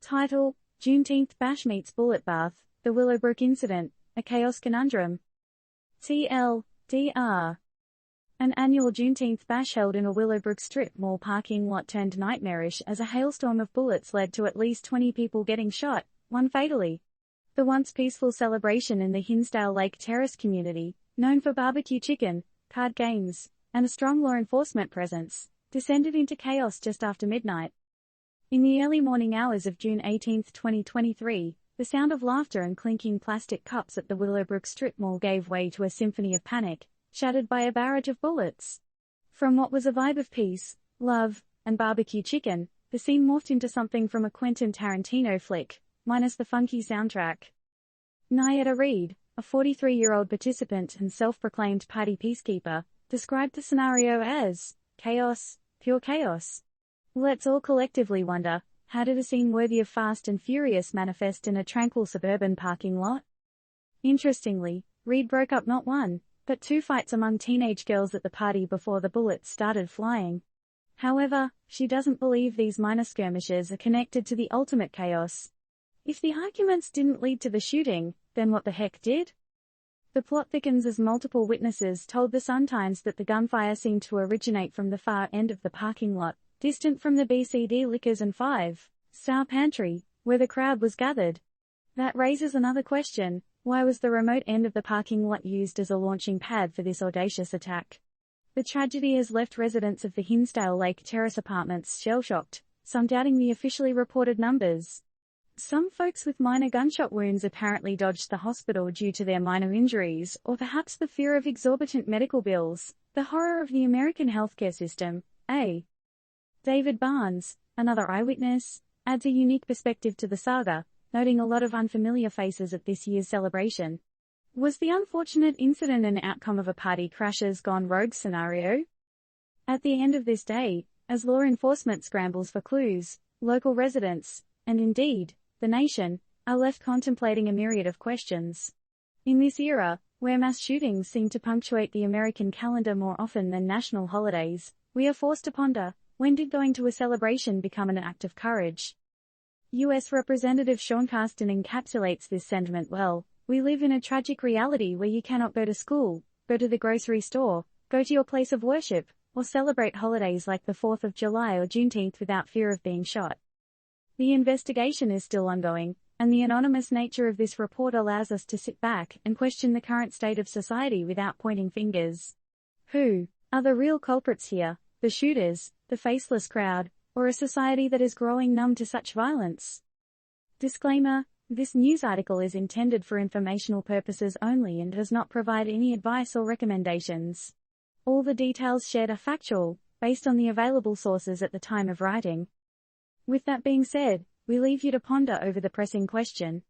Title: Juneteenth Bash Meets Bullet Bath, The Willowbrook Incident, A Chaos Conundrum. TLDR. An annual Juneteenth bash held in a Willowbrook strip mall parking lot turned nightmarish as a hailstorm of bullets led to at least 20 people getting shot, one fatally. The once peaceful celebration in the Hinsdale Lake Terrace community, known for barbecue chicken, card games, and a strong law enforcement presence, descended into chaos just after midnight. In the early morning hours of June 18, 2023, the sound of laughter and clinking plastic cups at the Willowbrook strip mall gave way to a symphony of panic, shattered by a barrage of bullets. From what was a vibe of peace, love, and barbecue chicken, the scene morphed into something from a Quentin Tarantino flick, minus the funky soundtrack. Nyetta Reed, a 43-year-old participant and self-proclaimed party peacekeeper, described the scenario as chaos, pure chaos. Let's all collectively wonder, how did a scene worthy of Fast and Furious manifest in a tranquil suburban parking lot? Interestingly, Reed broke up not one, but two fights among teenage girls at the party before the bullets started flying. However, she doesn't believe these minor skirmishes are connected to the ultimate chaos. If the arguments didn't lead to the shooting, then what the heck did? The plot thickens as multiple witnesses told the Sun-Times that the gunfire seemed to originate from the far end of the parking lot, distant from the BCD Liquors and Five-Star Pantry, where the crowd was gathered. That raises another question: why was the remote end of the parking lot used as a launching pad for this audacious attack? The tragedy has left residents of the Hinsdale Lake Terrace apartments shell-shocked, some doubting the officially reported numbers. Some folks with minor gunshot wounds apparently dodged the hospital due to their minor injuries, or perhaps the fear of exorbitant medical bills, the horror of the American healthcare system. David Barnes, another eyewitness, adds a unique perspective to the saga, noting a lot of unfamiliar faces at this year's celebration. Was the unfortunate incident an outcome of a party crashers gone rogue scenario? At the end of this day, as law enforcement scrambles for clues, local residents, and indeed, the nation, are left contemplating a myriad of questions. In this era, where mass shootings seem to punctuate the American calendar more often than national holidays, we are forced to ponder, when did going to a celebration become an act of courage? U.S. Representative Sean Casten encapsulates this sentiment well. We live in a tragic reality where you cannot go to school, go to the grocery store, go to your place of worship, or celebrate holidays like the 4th of July or Juneteenth without fear of being shot. The investigation is still ongoing, and the anonymous nature of this report allows us to sit back and question the current state of society without pointing fingers. Who are the real culprits here? The shooters, the faceless crowd, or a society that is growing numb to such violence? Disclaimer: this news article is intended for informational purposes only and does not provide any advice or recommendations. All the details shared are factual, based on the available sources at the time of writing. With that being said, we leave you to ponder over the pressing question: